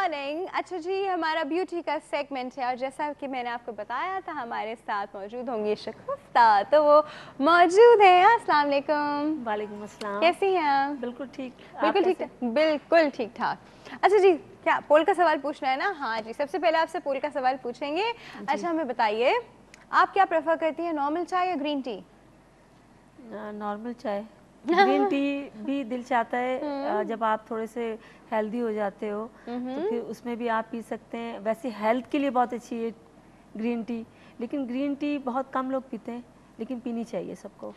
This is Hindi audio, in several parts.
मॉर्निंग। अच्छा जी, हमारा ब्यूटी का सेगमेंट है और जैसा कि मैंने आपको बताया था हमारे साथ मौजूद होंगी शगुफ्ता, तो वो मौजूद हैं। अस्सलाम वालेकुम। वालेकुम अस्सलाम। कैसी हैं आप? बिल्कुल ठीक। आप बिल्कुल ठीक कैसे? ठाक, बिल्कुल ठीक ठाक। अच्छा जी, क्या पोल का सवाल पूछना है ना? हाँ जी, सबसे पहले आपसे पोल का सवाल पूछेंगे। अच्छा हमें बताइए, आप क्या प्रेफर करती हैं, नॉर्मल चाय या ग्रीन टी? नॉर्मल चाय। ग्रीन टी भी दिल चाहता है जब आप थोड़े से हेल्दी हो जाते हो तो फिर उसमें भी आप पी सकते हैं। वैसे हेल्थ के लिए बहुत अच्छी है ग्रीन टी, लेकिन ग्रीन टी बहुत कम लोग पीते हैं, लेकिन पीनी चाहिए सबको।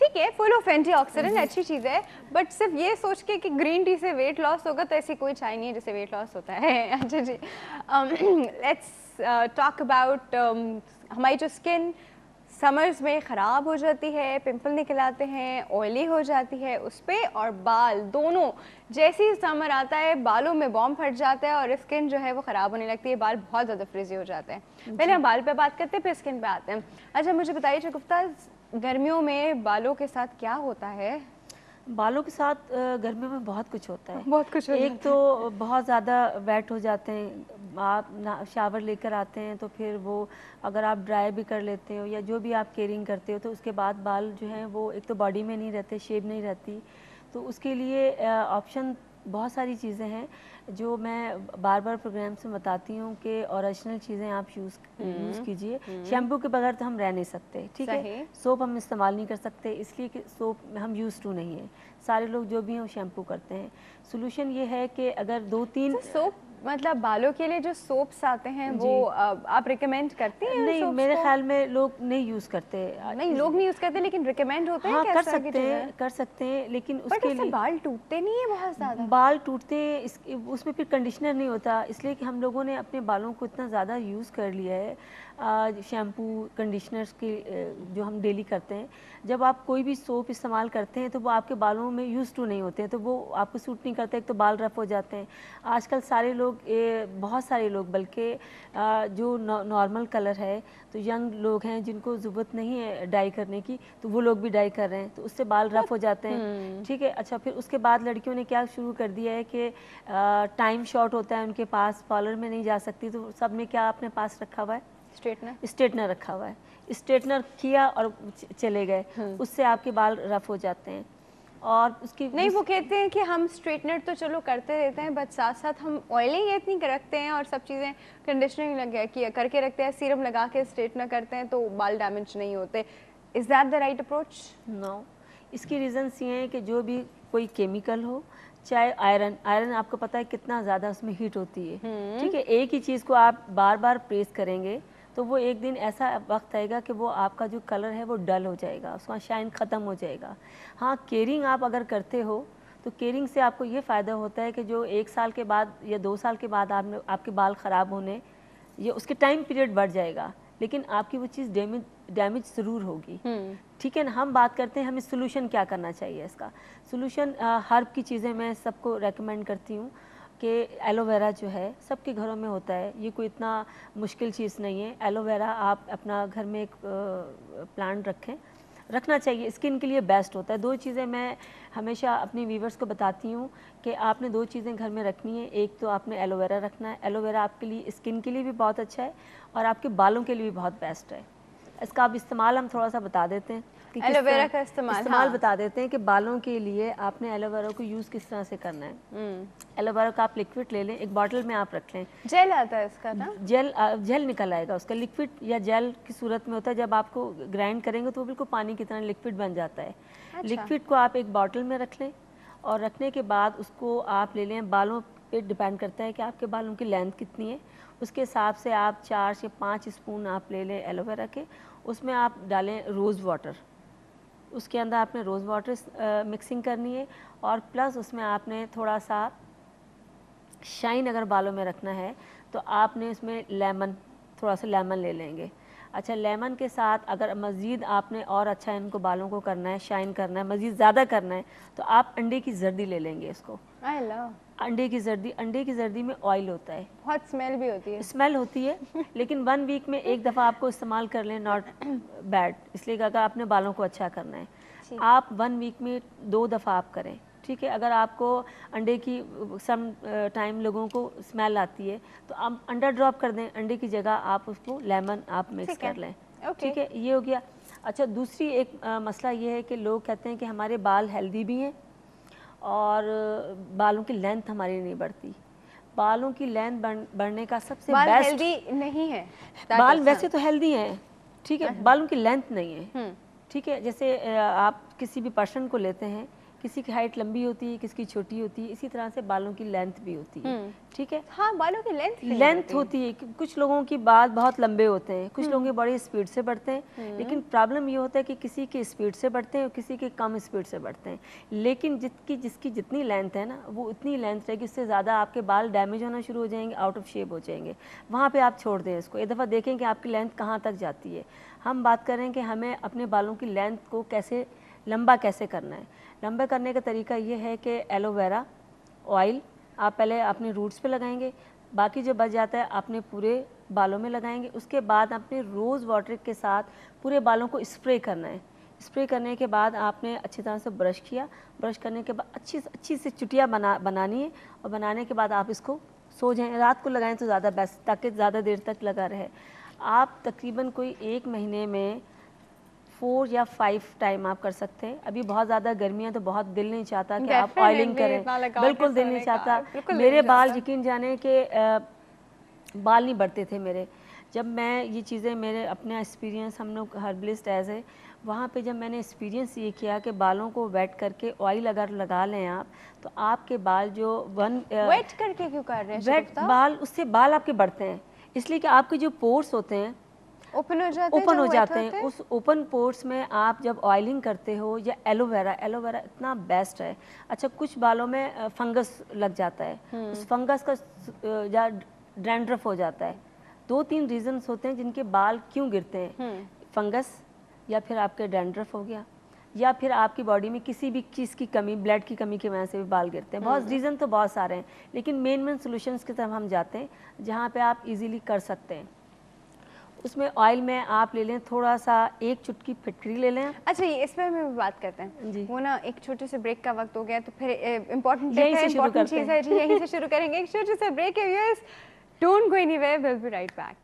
ठीक है, फुल ऑफ एंटीऑक्सीडेंट, अच्छी चीज़ है। बट सिर्फ ये सोच के कि ग्रीन टी से वेट लॉस होगा, तो ऐसी कोई चाय नहीं है जिससे वेट लॉस होता है। अच्छा जी, लेट्स टॉक अबाउट हमारी जो स्किन समर्स में ख़राब हो जाती है, पिंपल निकल आते हैं, ऑयली हो जाती है उस पर, और बाल दोनों, जैसे ही समर आता है बालों में बॉम्ब फट जाता है और स्किन जो है वो ख़राब होने लगती है, बाल बहुत ज़्यादा फ्रिजी हो जाते हैं। पहले हम बाल पे बात करते हैं, फिर स्किन पे आते हैं। अच्छा मुझे बताइए शगुफ्ता, गर्मियों में बालों के साथ क्या होता है? बालों के साथ गर्मियों में बहुत कुछ होता है। बहुत कुछ हो एक जाता तो बहुत ज़्यादा वेट हो जाते हैं, आप शावर लेकर आते हैं तो फिर वो अगर आप ड्राई भी कर लेते हो या जो भी आप केयरिंग करते हो तो उसके बाद बाल जो हैं वो एक तो बॉडी में नहीं रहते, शेप नहीं रहती। तो उसके लिए ऑप्शन बहुत सारी चीज़ें हैं जो मैं बार बार प्रोग्राम में बताती हूँ कि ओरिजिनल चीज़ें आप यूज़ कीजिए। शैम्पू के बगैर तो हम रह नहीं सकते, ठीक है। सोप हम इस्तेमाल नहीं कर सकते, इसलिए कि सोप हम यूज़ टू नहीं है। सारे लोग जो भी हैं वो शैम्पू करते हैं। सोल्यूशन ये है कि अगर 2-3 सोप, मतलब बालों के लिए जो सोप्स आते हैं वो आप रिकमेंड करती हैं? नहीं, मेरे ख्याल में लोग नहीं यूज़ करते। नहीं, लोग नहीं यूज़ करते, लेकिन रिकमेंड होते हैं हाँ, क्या? कर सकते हैं, लेकिन बट उसके उससे लिए बाल टूटते नहीं है बहुत ज़्यादा? बाल टूटते हैं, उसमें फिर कंडीशनर नहीं होता, इसलिए कि हम लोगों ने अपने बालों को इतना ज़्यादा यूज़ कर लिया है। शैम्पू, कंडीशनर्स की जो हम डेली करते हैं, जब आप कोई भी सोप इस्तेमाल करते हैं तो वो आपके बालों में यूज़ टू नहीं होते हैं, तो वो आपको सूट नहीं करता, एक तो बाल रफ़ हो जाते हैं। आजकल सारे लोग, बहुत सारे लोग बल्कि जो नॉर्मल कलर है, तो यंग लोग हैं जिनको ज़रूरत नहीं है डाई करने की, तो वो लोग भी डाई कर रहे हैं, तो उससे बाल रफ़ हो जाते हैं, ठीक है। अच्छा, फिर उसके बाद लड़कियों ने क्या शुरू कर दिया है कि टाइम शॉर्ट होता है उनके पास, पार्लर में नहीं जा सकती, तो सब ने क्या अपने पास रखा हुआ है? स्ट्रेटनर रखा हुआ है। स्ट्रेटनर किया और चले गए, उससे आपके बाल रफ़ हो जाते हैं। और उसकी नहीं, वो कहते हैं कि हम स्ट्रेटनर तो चलो करते रहते हैं, बट साथ साथ हम ऑयलिंग इतनी रखते हैं और सब चीज़ें कंडीशनिंग लगा करके रखते हैं, सीरम लगा के स्ट्रेटनर करते हैं, तो बाल डैमेज नहीं होते। Is that the right approach? No, इसकी रीज़न्स ये हैं कि जो भी कोई केमिकल हो, चाहे आयरन आपको पता है कितना ज़्यादा उसमें हीट होती है, ठीक है। एक ही चीज़ को आप बार बार प्रेस करेंगे तो वो एक दिन ऐसा वक्त आएगा कि वो आपका जो कलर है वो डल हो जाएगा, उसका शाइन ख़त्म हो जाएगा। हाँ, केयरिंग आप अगर करते हो तो केयरिंग से आपको ये फ़ायदा होता है कि जो 1 साल के बाद या 2 साल के बाद आपके बाल ख़राब होने, ये उसके टाइम पीरियड बढ़ जाएगा, लेकिन आपकी वो चीज़ डैमेज ज़रूर होगी, ठीक है ना। हम बात करते हैं हमें सोल्यूशन क्या करना चाहिए। इसका सोल्यूशन हर्ब की चीज़ें मैं सबको रेकमेंड करती हूँ कि एलोवेरा जो है सबके घरों में होता है, ये कोई इतना मुश्किल चीज़ नहीं है। एलोवेरा आप अपना घर में एक प्लांट रखना चाहिए, स्किन के लिए बेस्ट होता है। 2 चीज़ें मैं हमेशा अपने व्यूवर्स को बताती हूँ कि आपने 2 चीज़ें घर में रखनी है। एक तो आपने एलोवेरा रखना है, एलोवेरा आपके लिए स्किन के लिए भी बहुत अच्छा है और आपके बालों के लिए भी बहुत बेस्ट है। इसका आप इस्तेमाल हम थोड़ा सा बता देते हैं कि एलोवेरा का इस्तेमाल बता देते हैं कि बालों के लिए आपने एलोवेरा को यूज़ किस तरह से करना है। एलोवेरा का आप लिक्विड ले लें, एक बॉटल में आप रख लें। जेल आता है इसका ना? जेल निकल आएगा उसका, लिक्विड या जेल की सूरत में होता है। जब आपको ग्राइंड करेंगे तो वो बिल्कुल पानी की तरह लिक्विड बन जाता है। अच्छा। लिक्विड को आप एक बॉटल में रख लें और रखने के बाद उसको आप ले लें। बालों पे डिपेंड करता है कि आपके बालों की लेंथ कितनी है, उसके हिसाब से आप 4 से 5 स्पून आप ले लें एलोवेरा के। उसमें आप डालें रोज़ वाटर, उसके अंदर आपने रोज़ वाटर मिक्सिंग करनी है और प्लस उसमें आपने थोड़ा सा शाइन अगर बालों में रखना है तो आपने इसमें थोड़ा सा लेमन ले लेंगे। अच्छा, लेमन के साथ अगर मज़ीद आपने और अच्छा इनको बालों को करना है, शाइन करना है, मज़ीद ज़्यादा करना है, तो आप अंडे की जर्दी ले लेंगे इसको। अंडे की जर्दी में ऑयल होता है, बहुत स्मेल होती है लेकिन 1 वीक में एक दफ़ा आपको इस्तेमाल कर लें, नॉट बैड, इसलिए कि अगर आपने बालों को अच्छा करना है आप 1 वीक में 2 दफ़ा आप करें, ठीक है। अगर आपको अंडे की सम टाइम लोगों को स्मेल आती है तो आप अंडा ड्रॉप कर दें, अंडे की जगह आप उसको लेमन आप मिक्स कर लें, ठीक है। ये हो गया। अच्छा, दूसरी एक मसला ये है कि लोग कहते हैं कि हमारे बाल हेल्दी भी हैं और बालों की लेंथ हमारी नहीं बढ़ती। बालों की लेंथ बढ़ने का सबसे बाल बेस्ट, हेल्दी नहीं है, बाल वैसे तो हेल्दी हैं, ठीक है, बालों की लेंथ नहीं है, ठीक है। जैसे आप किसी भी पर्सन को लेते हैं, किसी की हाइट लंबी होती है, किसी की छोटी होती है, इसी तरह से बालों की लेंथ भी होती है, ठीक है। हाँ, बालों की लेंथ होती है। कुछ लोगों की बाल बहुत लंबे होते हैं, कुछ लोगों के बड़ी स्पीड से बढ़ते हैं, लेकिन प्रॉब्लम ये होता है कि किसी की स्पीड से बढ़ते हैं और किसी के कम स्पीड से बढ़ते हैं। लेकिन जिसकी जितनी लेंथ है ना, वो उतनी लेंथ रहेगी, उससे ज़्यादा आपके बाल डैमेज होना शुरू हो जाएंगे, आउट ऑफ शेप हो जाएंगे। वहाँ पर आप छोड़ दें इसको, एक दफ़ा देखें कि आपकी लेंथ कहाँ तक जाती है। हम बात करें कि हमें अपने बालों की लेंथ को कैसे लंबा कैसे करना है। लंबा करने का तरीका ये है कि एलोवेरा ऑयल आप पहले अपने रूट्स पे लगाएंगे, बाकी जो बच जाता है अपने पूरे बालों में लगाएंगे। उसके बाद अपने रोज़ वाटर के साथ पूरे बालों को स्प्रे करना है। स्प्रे करने के बाद आपने अच्छी तरह से ब्रश किया, ब्रश करने के बाद अच्छी से चुटिया बनानी है, और बनाने के बाद आप इसको सो जाएँ। रात को लगाएं तो ज़्यादा बेस्ट, ताकि ज़्यादा देर तक लगा रहे। आप तकरीबन कोई 1 महीने में 4 या 5 टाइम आप कर सकते हैं। अभी बहुत ज़्यादा गर्मी है तो बहुत दिल नहीं चाहता कि आप ऑयलिंग करें, बिल्कुल दिल नहीं चाहता। मेरे बाल यकीन जाने के बाल नहीं बढ़ते थे मेरे। जब मैं ये चीज़ें, मेरे अपना एक्सपीरियंस, हम लोग हर्बलिस्ट एज है, वहाँ पे जब मैंने एक्सपीरियंस ये किया कि बालों को वेट करके ऑयल अगर लगा लें आप, तो आपके बाल जो वेट करके क्यों कर रहे हैं? वेट बाल, उससे बाल आपके बढ़ते हैं, इसलिए कि आपके जो पोर्स होते हैं ओपन हो जाते हैं। उस ओपन पोर्स में आप जब ऑयलिंग करते हो, या एलोवेरा इतना बेस्ट है। अच्छा, कुछ बालों में फंगस लग जाता है, उस फंगस का या डैंड्रफ हो जाता है। 2-3 रीजंस होते हैं जिनके बाल क्यों गिरते हैं, फंगस, या फिर आपके डैंड्रफ हो गया, या फिर आपकी बॉडी में किसी भी चीज़ की कमी, ब्लड की कमी की वजह से भी बाल गिरते हैं। बहुत रीज़न तो बहुत सारे हैं, लेकिन मेन सॉल्यूशंस की तरफ हम जाते हैं जहाँ पे आप इजीली कर सकते हैं। उसमें ऑयल में आप ले लें थोड़ा सा, 1 चुटकी फिटकरी ले लें। अच्छा, ये इस पर हम बात करते हैं जी। वो ना, एक छोटे से ब्रेक का वक्त हो गया, तो फिर इम्पोर्टेंट चीज़ है जी, यहीं से शुरू करेंगे। एक छोटे से ब्रेक है, don't go anywhere, will be right back.